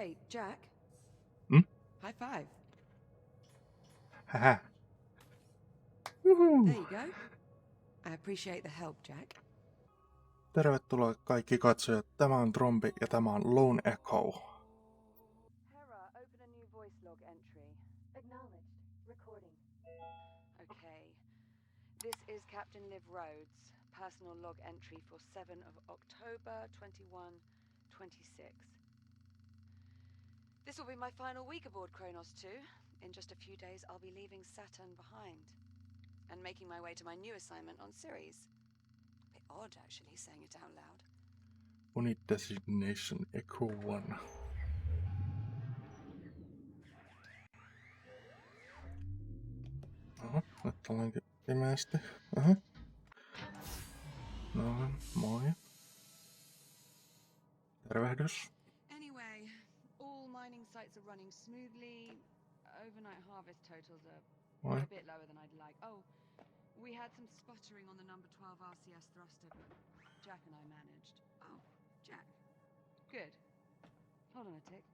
Hey, Jack. Hmm? High five. Hähä. There you go. I appreciate the help, Jack. Tervetuloa kaikki katsojat. Tämä on Trompi ja tämä on Lone Echo. Hera, open a new voice log entry. Acknowledged. Recording. Okay. This is Captain Liv Rhodes, personal log entry for 7 of October 2126. This will be my final week aboard Kronos 2. In just a few days, I'll be leaving Saturn behind and making my way to my new assignment on Ceres. A bit odd, actually, saying it out loud. Unit Designation Echo 1. Oho, nyt ollaankin pimeästi. Oho. No, moi. Tervehdys. Anyway, all mining sites are running smoothly. Overnight harvest totals are Moi. a bit lower than I'd like. Oh, we had some sputtering on the number 12 RCS thruster, but Jack and I managed. Oh, Jack. Good. Hold on a tick.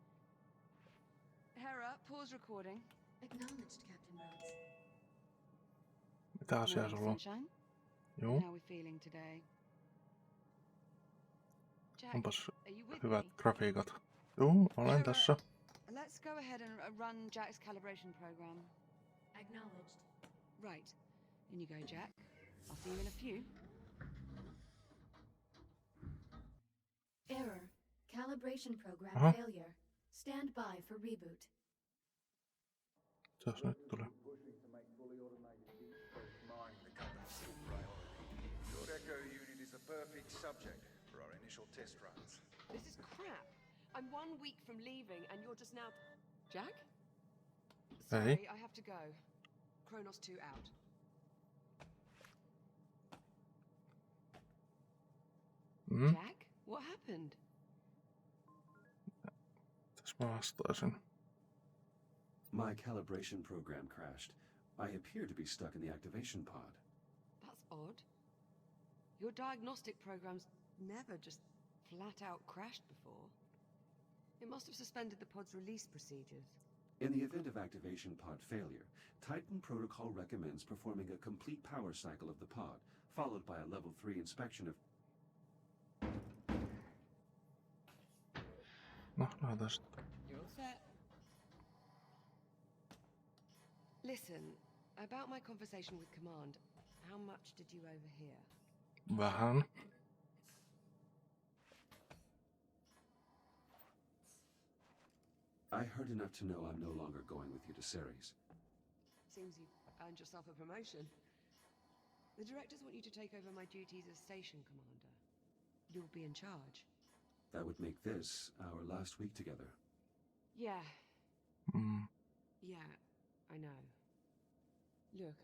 Hera, pause recording. Acknowledged, Captain Rhodes. Mitä asiaa Morning, sulla on? sunshine. Joo, How we feeling today? Jack, onpas are you with hyvät me? grafiikat. Joo, olen Hera, tässä. let's go ahead and run Jack's calibration program. Acknowledged. Right. In you go, Jack. I'll see you in a few. Error. Calibration program Aha. failure. Stand by for reboot. Mitäs nyt tulee? Mining the company's top priority. Your Echo unit is the perfect subject for our initial test runs. This is crap. I'm 1 week from leaving and you're just now... Jack? Sorry, I have to go. Kronos 2 out. Mhm. Jack? What happened? Mitäs mä vastaisin? My calibration program crashed. I appear to be stuck in the activation pod. That's odd. Your diagnostic programs never just flat out crashed before. It must have suspended the pod's release procedures. In the event of activation pod failure, Titan Protocol recommends performing a complete power cycle of the pod, followed by a level 3 inspection of... No, lähdetään sitten. You're all set. Listen, about my conversation with Command, how much did you overhear? Vähän. I heard enough to know I'm no longer going with you to Ceres. Seems you've earned yourself a promotion. The directors want you to take over my duties as station commander. You'll be in charge. That would make this our last week together. Yeah, Mm. yeah, I know. Look,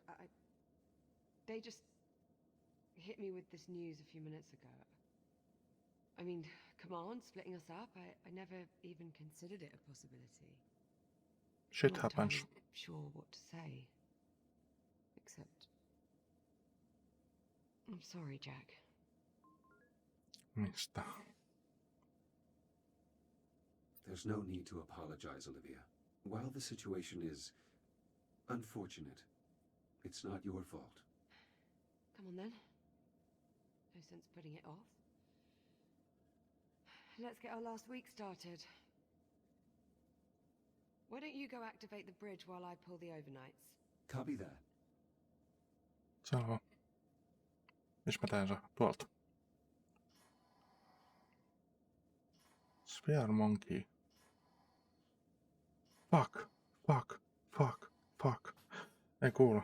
they just hit me with this news a few minutes ago. I mean, Command splitting us up, I never even considered it a possibility. Shit Not happens. entirely sure what to say. Except... I'm sorry, Jack. Mistä? There's no need to apologize, Olivia. While the situation is unfortunate, it's not your fault. Come on then. No sense putting it off. Let's get our last week started. Why don't you go activate the bridge while I pull the overnights? Copy that. Selvä. Missä mä teen se? Tuolta. Sphere Monkey. Fuck. Fuck. Fuck. Fuck. Ei kuule.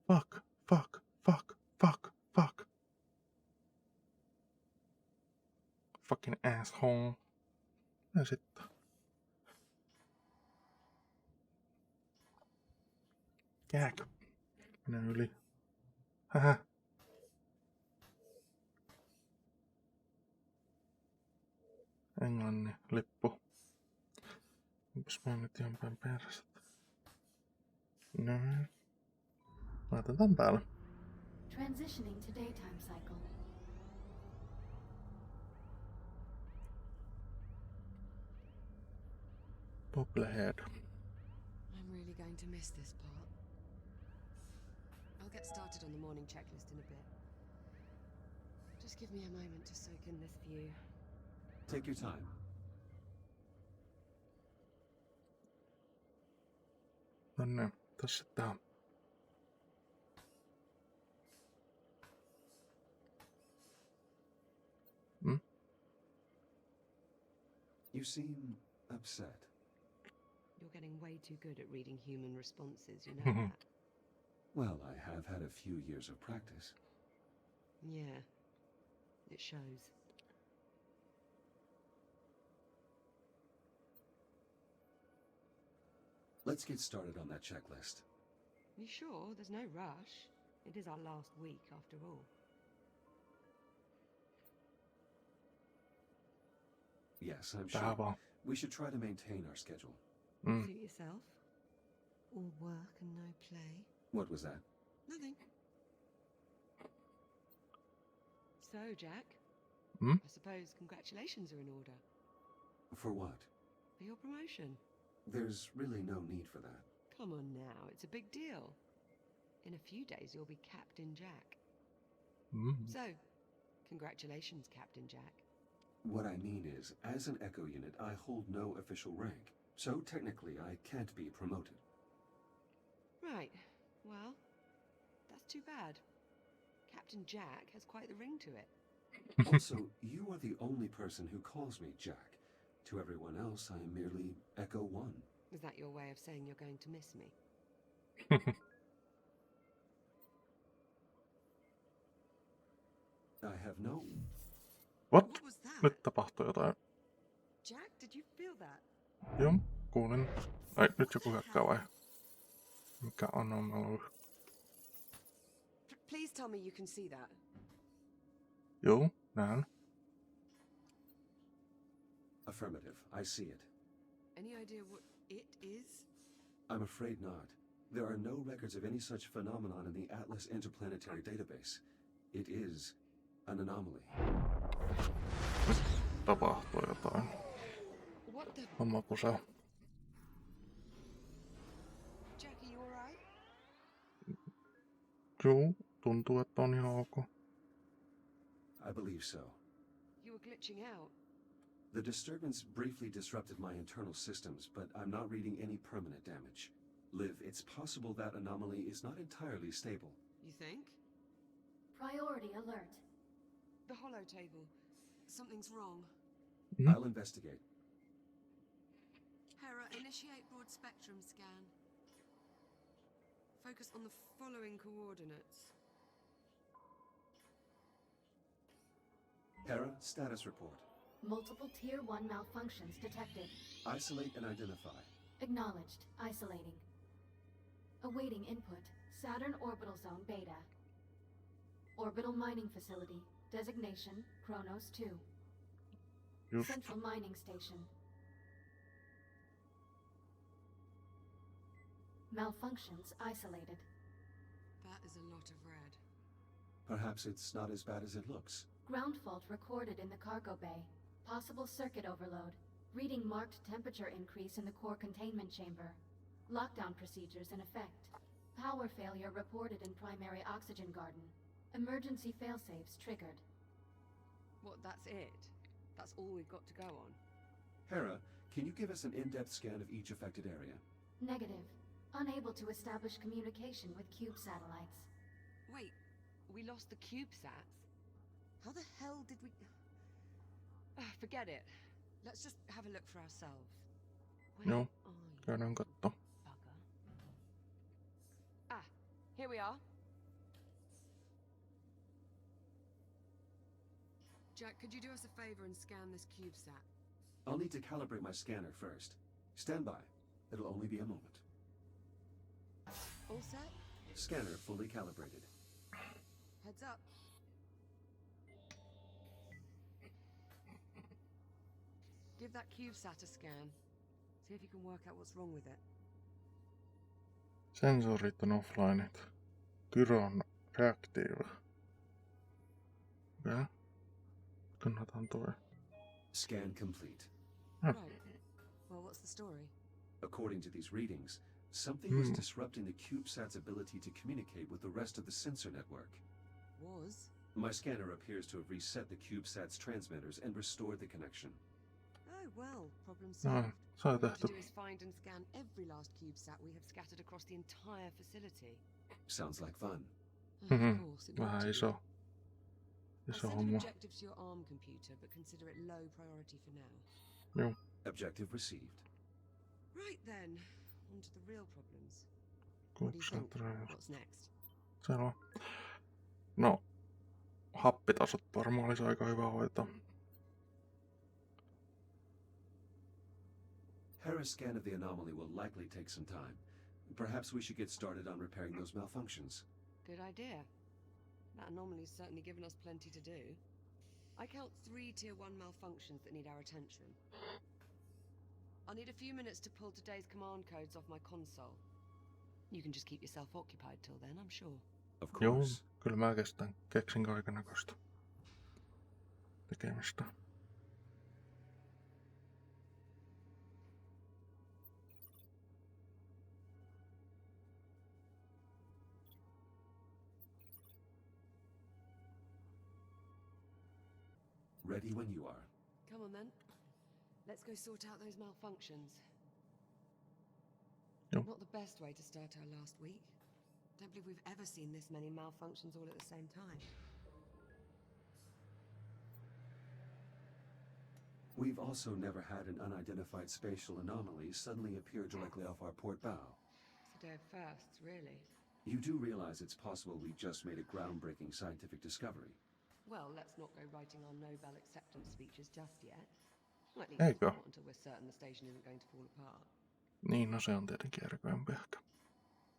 Fuck. Fuck. Fuck. Fuck. Fuck. Fucking asshole. Ja sitten. Jack. Mene yli. Hähä. Englannin lippu. Onpas mä nyt ihan päin perästä. Noin. Laitan tän päälle. Transitioning to daytime cycle. Bubblehead. I'm really going to miss this part. I'll get started on the morning checklist in a bit. Just give me a moment to soak in this view. Take your time. No niin, tässä tää. You seem upset. You're getting way too good at reading human responses, you know that? Well, I have had a few years of practice. Yeah, it shows. Let's get started on that checklist. You sure? There's no rush. It is our last week, after all. Yes, I'm Tää sure. vaan. We should try to maintain our schedule. Suit yourself. All work and no play. What was that? Nothing. So, Jack, Hmm? I suppose congratulations are in order. For what? For your promotion. There's really no need for that. Come on now, it's a big deal. In a few days you'll be Captain Jack. So, congratulations, Captain Jack. What I mean is, as an Echo unit, I hold no official rank. So technically, I can't be promoted. Right, well, that's too bad. Captain Jack has quite the ring to it. Also, you are the only person who calls me Jack. To everyone else, I am merely Echo 1. Is that your way of saying you're going to miss me? I have no... What? What was that? Nyt tapahtui jotain. Jack, did you feel that? Joo, kuulin. Ai, nyt joku hyökkää vai? Mikä on? Please tell me you can see that. Joo, näen. Affirmative. I see it. Any idea what it is? I'm afraid not. There are no records of any such phenomenon in the Atlas Interplanetary Database. It is an anomaly. Tapahtuu jotain. What the... Homma kusee. Jack, are you alright? Joo, tuntuu, että on ihan ok. I believe so. You were glitching out. The disturbance briefly disrupted my internal systems, but I'm not reading any permanent damage. Liv, it's possible that anomaly is not entirely stable. You think? Priority alert. The holo table. Something's wrong. I'll investigate. Hera, initiate broad spectrum scan. Focus on the following coordinates. Hera, status report. Multiple Tier 1 malfunctions detected. Isolate and identify. Acknowledged. Isolating. Awaiting input. Saturn Orbital Zone Beta. Orbital Mining Facility. Designation, Kronos 2. Just. Central Mining Station. Malfunctions isolated. That is a lot of red. Perhaps it's not as bad as it looks. Ground fault recorded in the cargo bay. Possible circuit overload. Reading marked temperature increase in the core containment chamber. Lockdown procedures in effect. Power failure reported in primary oxygen garden. Emergency failsafes triggered. What, that's it? That's all we've got to go on? Hera, can you give us an in-depth scan of each affected area? Negative. Unable to establish communication with cube satellites. Wait, we lost the CubeSats? How the hell did we... forget it. Let's just have a look for ourselves. Where Joo, are you, käydään katto. bugger? Ah, here we are. Jack, could you do us a favor and scan this CubeSat? I'll need to calibrate my scanner first. Stand by. It'll only be a moment. All set? Scanner fully calibrated. Heads up. Give that CubeSat a scan. See if you can work out what's wrong with it. Sensorit on offlineit. Gyron reactive. Okei. Kannataan toi. Scan complete. Right. Well, what's the story? According to these readings, something was disrupting the CubeSat's ability to communicate with the rest of the sensor network. Was? My scanner appears to have reset the CubeSat's transmitters and restored the connection. Oh, well, problem No, solved. se on All we have to tehty. do is find and scan every last CubeSat we have scattered across the entire facility. Sounds like fun. Of course, it ought Vähän to be. iso I'll send an homma. objective to your ARM computer, but consider it low priority for now. Joo. Objective received. Right then, on to the real problems. What do you think? Kutsat What's next? Selvä. No, happitasot varmaan olisi aika hyvä hoitaa. Hera's scan of the anomaly will likely take some time. Perhaps we should get started on repairing those malfunctions. Good idea. That anomaly's certainly given us plenty to do. I count 3 Tier 1 malfunctions that need our attention. I'll need a few minutes to pull today's command codes off my console. You can just keep yourself occupied till then, I'm sure. Of Joo, course. kyllä mä keksin kaikennäköistä tekemistä. Ready when you are. Come on then. Let's go sort out those malfunctions. Yep. Not the best way to start our last week. Don't believe we've ever seen this many malfunctions all at the same time. We've also never had an unidentified spatial anomaly suddenly appear directly off our port bow. It's a day of firsts, really. You do realize it's possible we just made a groundbreaking scientific discovery. Well, let's not go writing our Nobel acceptance speeches just yet. Well, at Eikö? not until we're certain the station isn't going to fall apart. Niin, no se on tietenkin järkevämpi ehkä.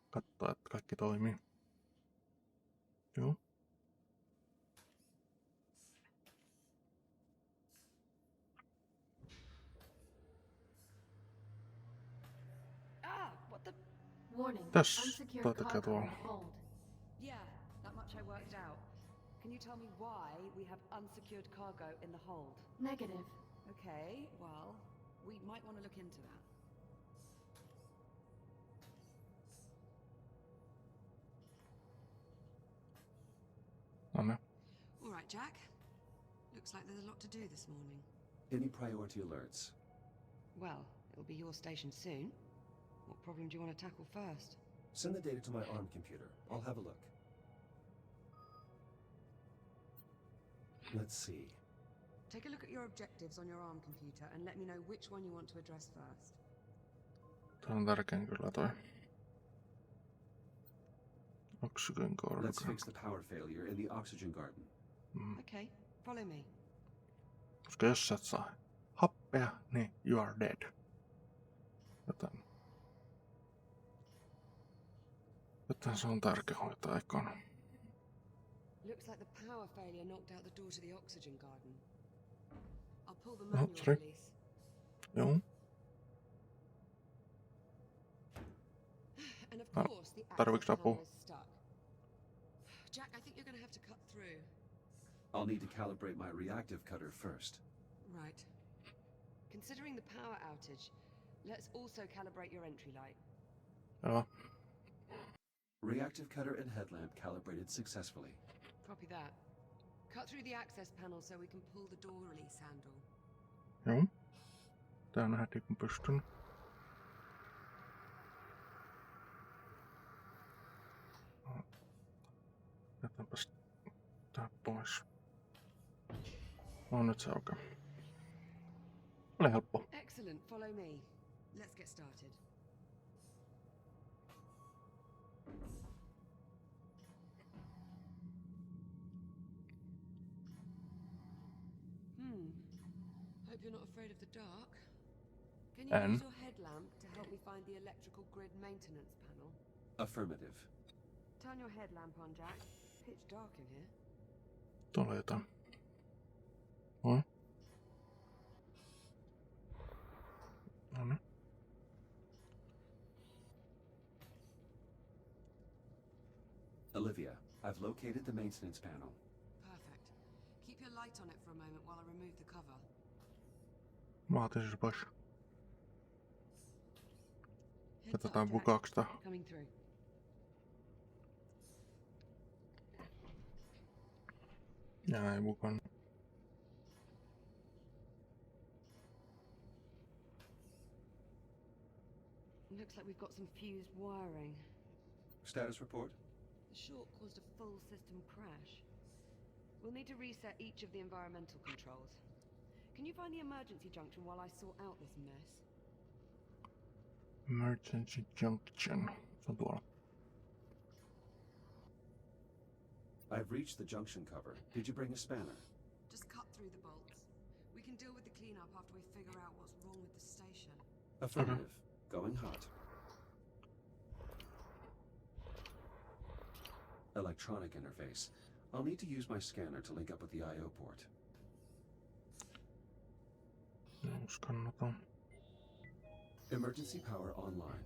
Katsoa, että kaikki toimii. Joo. Ah, what the... Warning. Tässä Unsecured toi tekee cargo tuolla. in hold. Yeah, that much I worked out. Can you tell me why we have unsecured cargo in the hold? Negative. Okay, well, we might want to look into that. No niin. All right, Jack. Looks like there's a lot to do this morning. Any priority alerts? Well, it'll be your station soon. What problem do you want to tackle first? Send the data to my ARM computer. I'll have a look. Let's see. Take a look at your objectives on your ARM computer and let me know which one you want to address first. Tää on tärkein kyllä toi. Oxygen Let's cargo. fix the power failure in the oxygen garden. Okay, follow me. Koska jos sä et saa happea, niin you are dead. Joten se on tärkeä hoitaa ekana. Looks like the power failure knocked out the door to the oxygen garden. I'll pull the Oh, manual sorry. release. Joo. And of Ah, course, the tarviiks access apua? panel is stuck. Jack, I think you're going to have to cut through. I'll need to calibrate my reactive cutter first. Right. Considering the power outage, let's also calibrate your entry light. Joo. Reactive cutter and headlamp calibrated successfully. Copy that. Cut through the access panel so we can pull the door release handle. Joo. Tää on heti kun pystyn. Jätäpäs tää pois. On nyt se aukeaa. Oli helppo. Excellent, follow me. Let's get started. Hope you're not afraid of the dark. Can you use your headlamp to help me find the electrical grid maintenance panel? Affirmative. Turn your headlamp on, Jack. Pitch dark in here. Tuolla jotain. On. No niin. Olivia, I've located the maintenance panel. Perfect. Keep your light on it for a moment while I remove the cover. Mä otin se pois. Katsotaan bukaaks tää. Coming through. Jaa, ei bukannut. Looks like we've got some fused wiring. Status report? The short caused a full system crash. We'll need to reset each of the environmental controls. Can you find the emergency junction while I sort out this mess? Emergency junction. Se on tuolla. I've reached the junction cover. Did you bring a spanner? Just cut through the bolts. We can deal with the cleanup after we figure out what's wrong with the station. Affirmative. Going hot. Electronic interface. I'll need to use my scanner to link up with the I/O port. Skannataan. Emergency power online.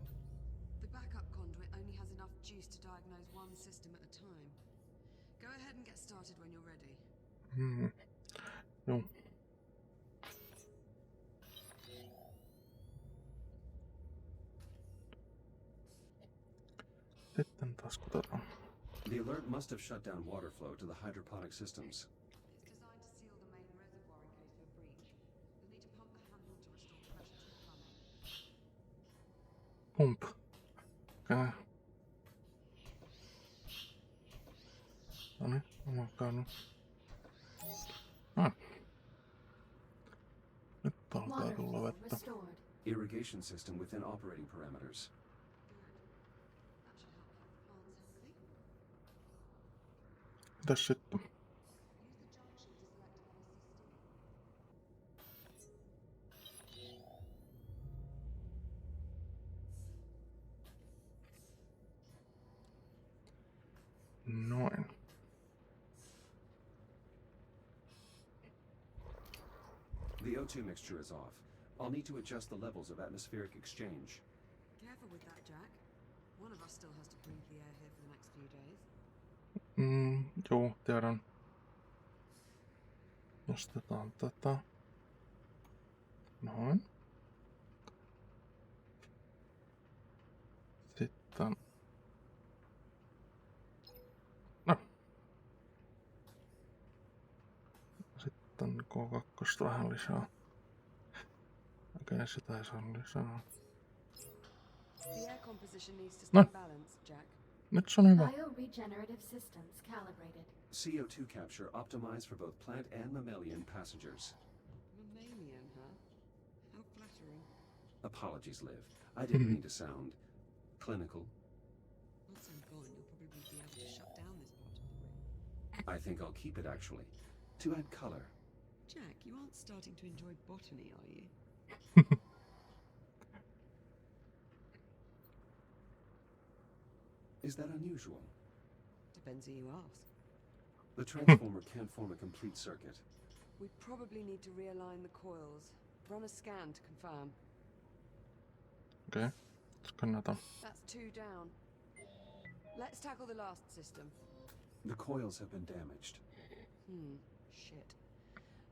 The backup conduit only has enough juice to diagnose one system at a time. Go ahead and get started when you're ready. Joo. Sitten taas katsotaan. The alert must have shut down water flow to the hydroponic systems. It's designed to seal the main reservoir in case of a breach. You'll need to pump the handle to restore pressure to the plumbing. Pump. Okay. Noniin, on alkanut. Nyt alkaa Water tulla flow vettä. restored. Irrigation system within operating parameters. That should help keep the plants healthy. Mitäs sitten? Use the junction to select any system. Noin. The O2 mixture is off. I'll need to adjust the levels of atmospheric exchange. Careful with that, Jack. One of us still has to breathe the air here for the next few days. Joo, tiedän. Nostetaan tätä. Noin. Sitten. No. Sitten K2 vähän lisää. Okei, sitä ei saa lisää. The air composition needs to No. stay balanced, Jack. Nyt se on hyvä. Bioregenerative systems calibrated. CO2 capture optimized for both plant and mammalian passengers. Mammalian, huh? How flattering. Apologies, Liv. I didn't mean to sound clinical. Once I'm gone, you'll probably be able to shut down this part of the ring. I think I'll keep it actually. To add color. Jack, you aren't starting to enjoy botany, are you? Is that unusual? Depends who you ask. The transformer can't form a complete circuit. We probably need to realign the coils. Run a scan to confirm. Okei. Skannataan. That's 2 down. Let's tackle the last system. The coils have been damaged. Shit.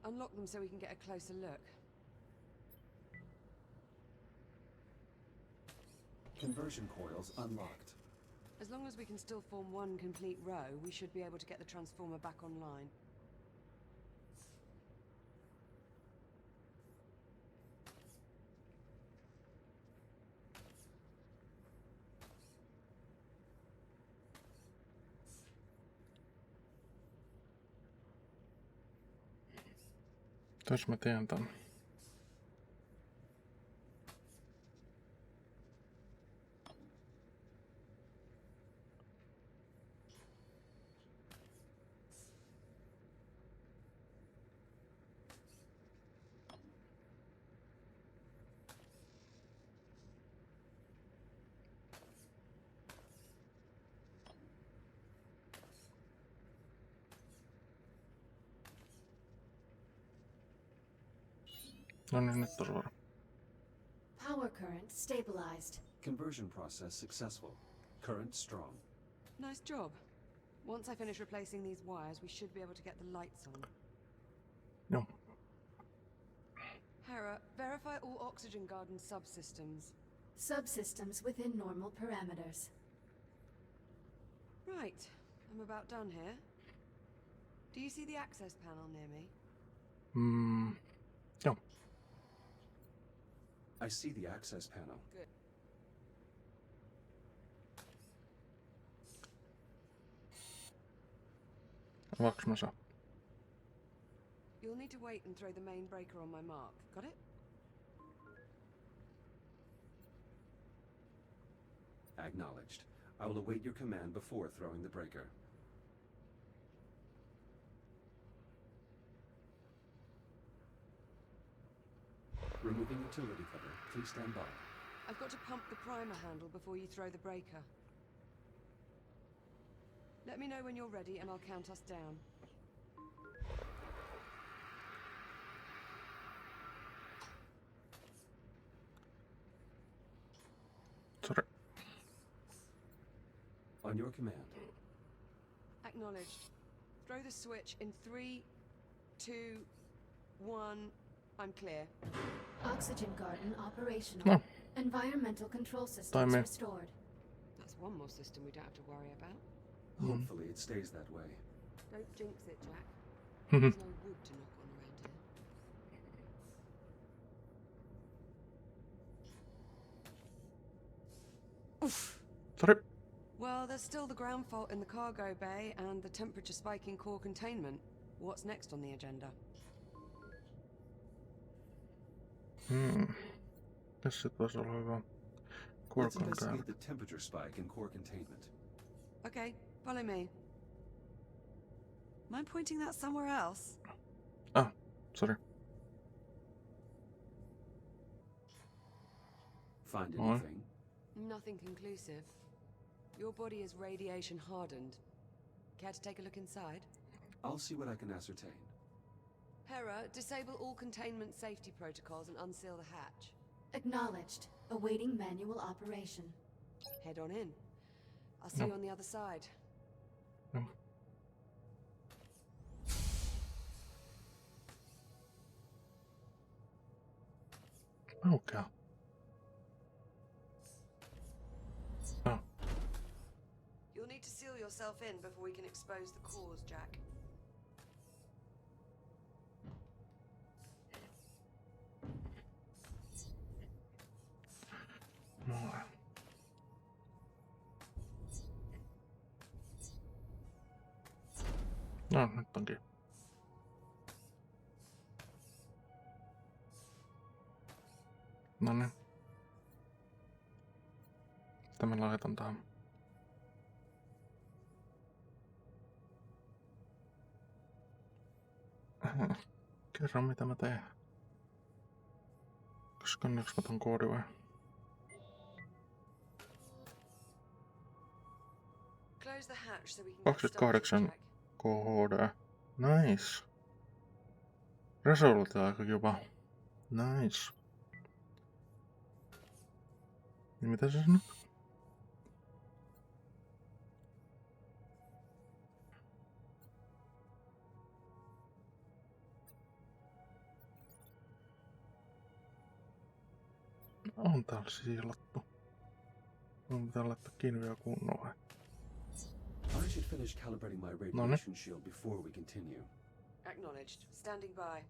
Unlock them so we can get a closer look. Conversion coils unlocked. As long as we can still form one complete row, we should be able to get the transformer back online. Jos mä teen tän. No niin, nyt on suora. Power current stabilized. Conversion process successful. Current strong. Nice job. Once I finish replacing these wires, we should be able to get the lights on. Joo. Hera, verify all oxygen garden subsystems. Subsystems within normal parameters. Right, I'm about done here. Do you see the access panel near me? Joo. I see the access panel. Good. Avaaks mä saa? You'll need to wait and throw the main breaker on my mark. Got it? Acknowledged. I will await your command before throwing the breaker. Removing utility cover. Please stand by. I've got to pump the primer handle before you throw the breaker. Let me know when you're ready and I'll count us down. Sorry. On your command. Acknowledged. Throw the switch in 3, 2, 1. I'm clear. Oxygen garden operational. No. Environmental control systems Toimeen. restored. That's one more system we don't have to worry about. Hopefully it stays that way. Don't jinx it, Jack. There's no wood to knock on around here. Oof. Sorry. Well, there's still the ground fault in the cargo bay and the temperature spike in core containment. What's next on the agenda? Tässä sit vois olla hyvä. Let's Kurkon investigate the temperature spike in core containment. Okay, follow me. Mind pointing that somewhere else? Ah, sorry. Find Oi. anything? Nothing conclusive. Your body is radiation hardened. Care to take a look inside? I'll see what I can ascertain. Hera, disable all containment safety protocols and unseal the hatch. Acknowledged. Awaiting manual operation. Head on in. I'll see you on the other side. No. Okay. Oh, You'll need to seal yourself in before we can expose the cause, Jack. noin. No, nyt onkin. Noniin. Mitä mä laitan tähän? Kerro mitä mä teen. Skanniks mä ton koodi vai? Close the hatch so we can get started, 28 Jack. KHD. Nice. Resoluutio aika jopa. Nice. Niin mitä se nyt? On täällä siilattu. Mun pitää laittaa kiinni vielä kunnolla. I should finish calibrating my radiation shield before we continue. Acknowledged. Standing by.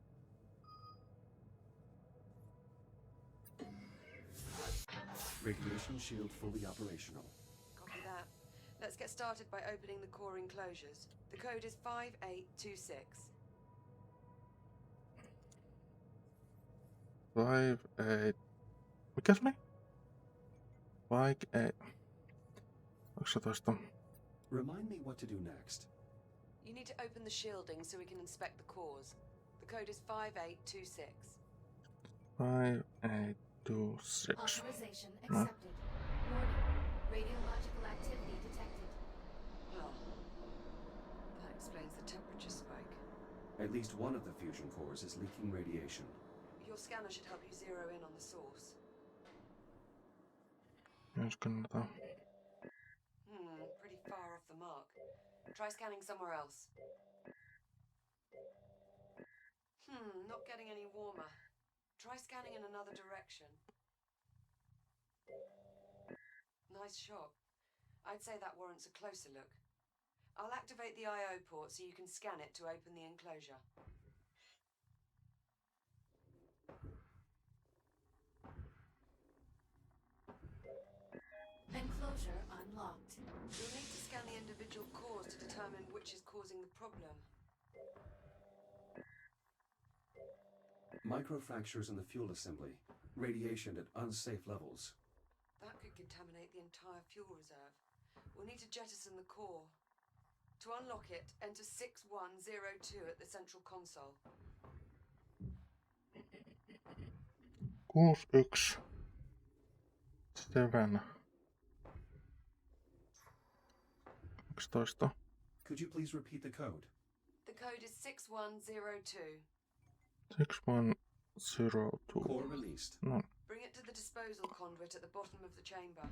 Radiation shield fully operational. Copy that. Let's get started by opening the core enclosures. The code is 5826. 5-8. Mikä se oli? 5-8. Onko se toista? Remind me what to do next. You need to open the shielding so we can inspect the cores. The code is 5826. 5-8-2-6. Authorization No. accepted. Warning. Radiological activity detected. Well, that explains the temperature spike. At least one of the fusion cores is leaking radiation. Your scanner should help you zero in on the source. Jos kannataan. Pretty far off the mark. Try scanning somewhere else. Not getting any warmer. Try scanning in another direction. nice shop. I'd say that warrants a closer look. I'll activate the I/O port so you can scan it to open the enclosure. Enclosure unlocked. You'll need to scan the individual cores to determine which is causing the problem. Microfractures in the fuel assembly. Radiation at unsafe levels. That could contaminate the entire fuel reserve. We'll need to jettison the core. To unlock it, enter 6102 at the central console. 61. 7. 12. Could you please repeat the code? The code is 6102. 6102. Core released. No. Bring it to the disposal conduit at the bottom of the chamber.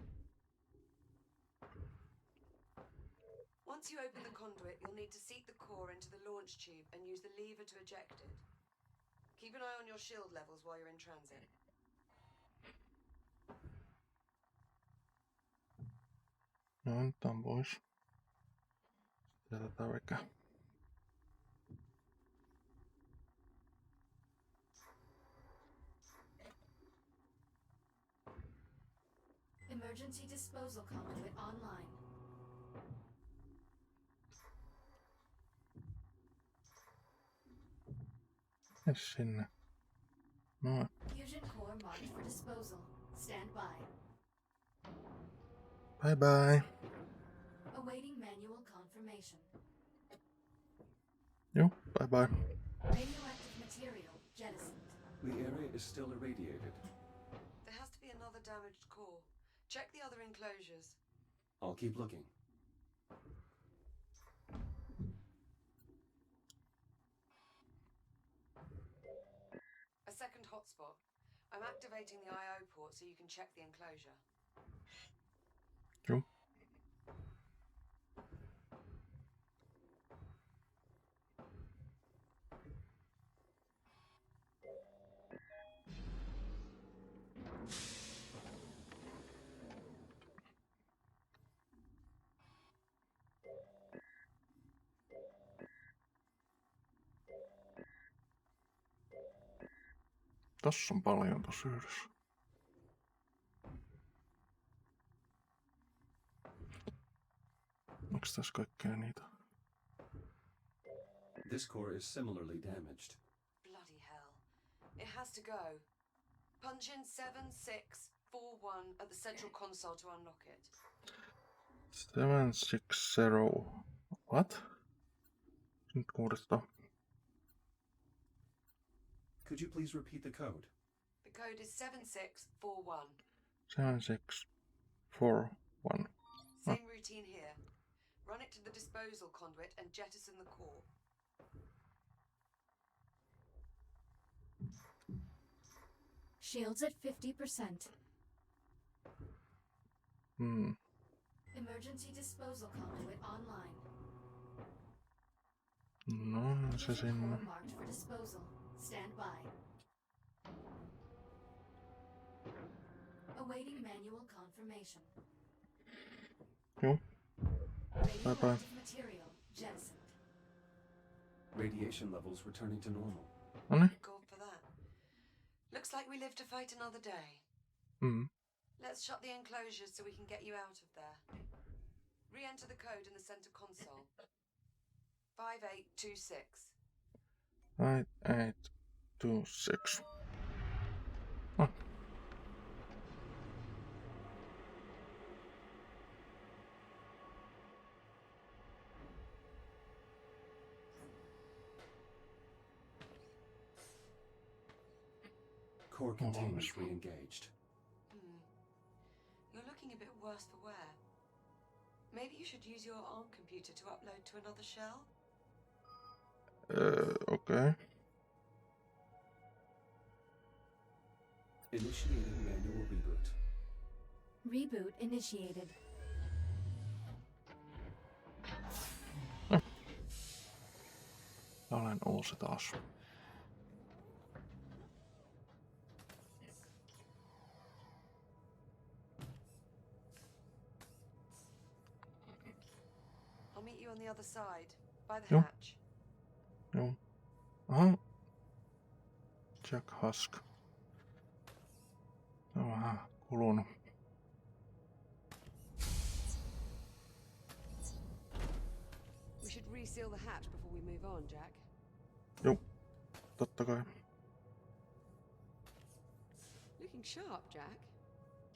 Once you open the conduit, you'll need to seat the core into the launch tube and use the lever to eject it. Keep an eye on your shield levels while you're in transit. No, nyt on pois. Sitten jätetään vaikka. Emergency disposal conduit online. Mies sinne. Noin. Fusion core marked for disposal. Stand by. Bye bye. Awaiting manual confirmation. Joo, bye bye. Radioactive material jettisoned. The area is still irradiated. There has to be another damaged core. Check the other enclosures. I'll keep looking. A second hotspot. I'm activating the I/O port so you can check the enclosure. Joo. Tossa on paljon tossa yhdessä. Onks tässä kaikkea niitä? This core is similarly damaged. Bloody hell. It has to go. Punch in 7641 at the central console to unlock it. 760. What? Nyt uudestaan. Could you please repeat the code? The code is 7641. 7641. Same routine here. Run it to the disposal conduit and jettison the core. Shields at 50%. Emergency disposal conduit online. No, se sinne. Core marked for disposal. Stand by. Awaiting manual confirmation. Joo. Radioactive material jettisoned. Radiation levels returning to normal. Noniin. Go for that. Looks like we live to fight another day. Let's shut the enclosures so we can get you out of there. Re-enter the code in the center console. 5826. 5826. Ah. Core containment re-engaged. You're looking a bit worse for wear. Maybe you should use your ARM computer to upload to another shell? Okay. Initiating manual reboot. Reboot initiated. Olen uusi taas. meet you on the other side, by the Joo. hatch. Joo. Aha. Jack Husk. Se on vähän kulunut. We should reseal the hatch before we move on, Jack. Joo. Totta kai. Looking sharp, Jack.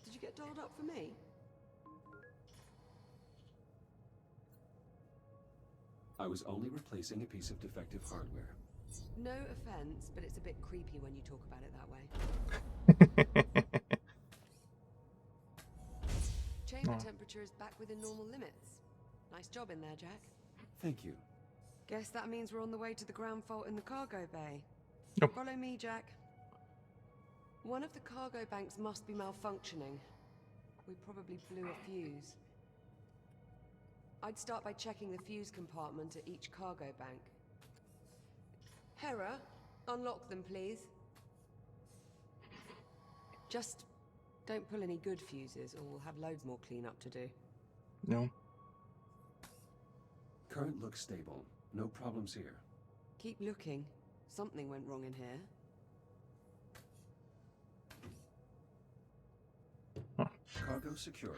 Did you get dolled up for me? I was only replacing a piece of defective hardware. No offense, but it's a bit creepy when you talk about it that way. Chamber temperature is back within normal limits. Nice job in there, Jack. Thank you. Guess that means we're on the way to the ground fault in the cargo bay. Yep. Follow me, Jack. One of the cargo banks must be malfunctioning. We probably blew a fuse. I'd start by checking the fuse compartment at each cargo bank. Hera, unlock them, please. Just don't pull any good fuses, or we'll have loads more cleanup to do. Joo. Current looks stable. No problems here. Keep looking. Something went wrong in here. Cargo secure.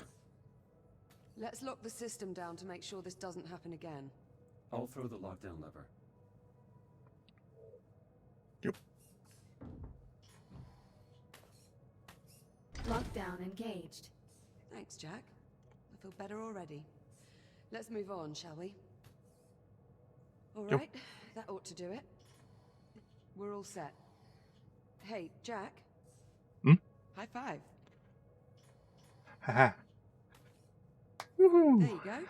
Let's lock the system down to make sure this doesn't happen again. I'll throw the lockdown lever. Jop. Lockdown engaged. Thanks, Jack. I feel better already. Let's move on, shall we? All Yep. right, that ought to do it. We're all set. Hey, Jack. Hmm? High five. Haha. There Woohoo. you go.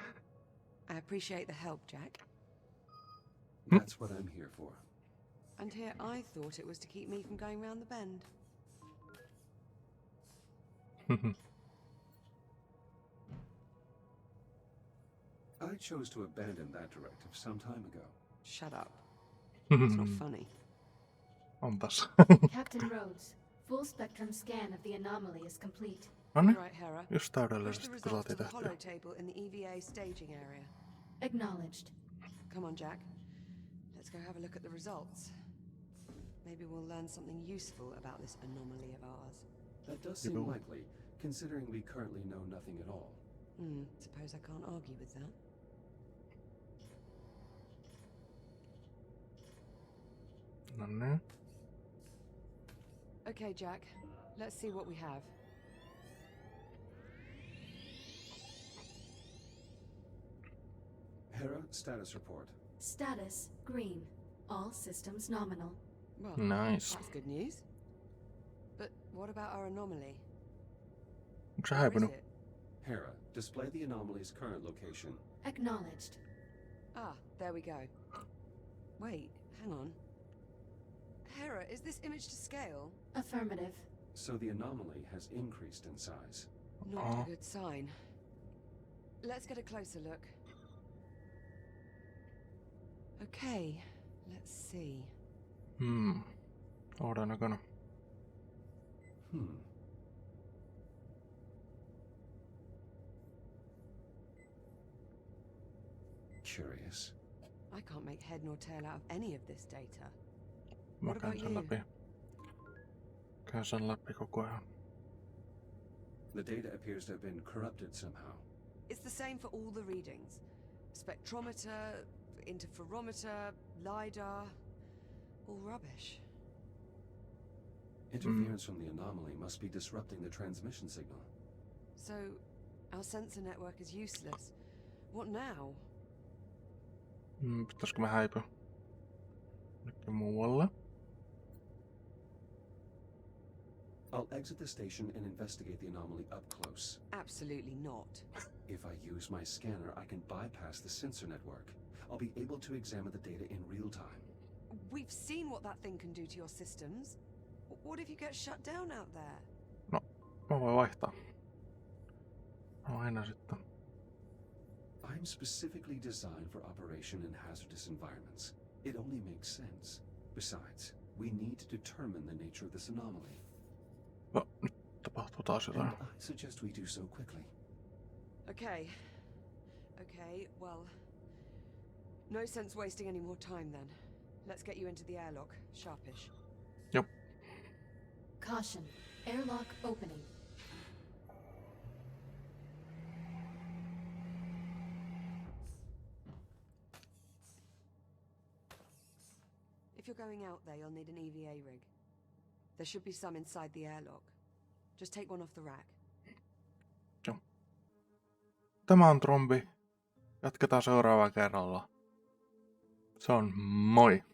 I appreciate the help, Jack. That's what I'm here for. And here I thought it was to keep me from going round the bend. I chose to abandon that directive some time ago. Shut up. It's not funny. On taas. Captain Rhodes, full spectrum scan of the anomaly is complete. Noniin, Right, Hera. just Push the täydellisesti kun results to saatiin the tehtyä. holotable in the EVA staging area. Acknowledged. Come on, Jack. Let's go have a look at the results. Maybe we'll learn something useful about this anomaly of ours. That does seem will. likely, considering we currently know nothing at all. Suppose I can't argue with that. Noniin. Okay, Jack. Let's see what we have. Hera, status report. Status green. All systems nominal. Well, Nice. that's good news. But what about our anomaly? Onko se Where is häipynyt? it? Hera, display the anomaly's current location. Acknowledged. Ah, there we go. Wait, hang on. Hera, is this image to scale? Affirmative. So the anomaly has increased in size. Not Oh. a good sign. Let's get a closer look. Okay, let's see. Oudon näköinen. Curious. I can't make head nor tail out of any of this data. Mä What käyn about sen you? läpi. Käyn sen läpi koko ajan. The data appears to have been corrupted somehow. It's the same for all the readings. Spectrometer, interferometer, LiDAR, all rubbish. Interference from the anomaly must be disrupting the transmission signal. So, our sensor network is useless. What now? Pitäisikö me häipyä jonnekin muualle? I'll exit the station and investigate the anomaly up close. Absolutely not. If I use my scanner, I can bypass the sensor network. I'll be able to examine the data in real time. We've seen what that thing can do to your systems. What if you get shut down out there? No, mä voin vaihtaa. No aina sitten. I'm specifically designed for operation in hazardous environments. It only makes sense. Besides, we need to determine the nature of this anomaly. No, nyt tapahtuu taas And jotain. I suggest we do so quickly. Okay. Okay, well, No sense wasting any more time then. Let's get you into the airlock, sharpish. Jop. Caution. Airlock opening. If you're going out there, you'll need an EVA rig. There should be some inside the airlock. Just take one off the rack. Joo. Tämä on Trombi. Jatketaan seuraavalla kerralla. Se on moi!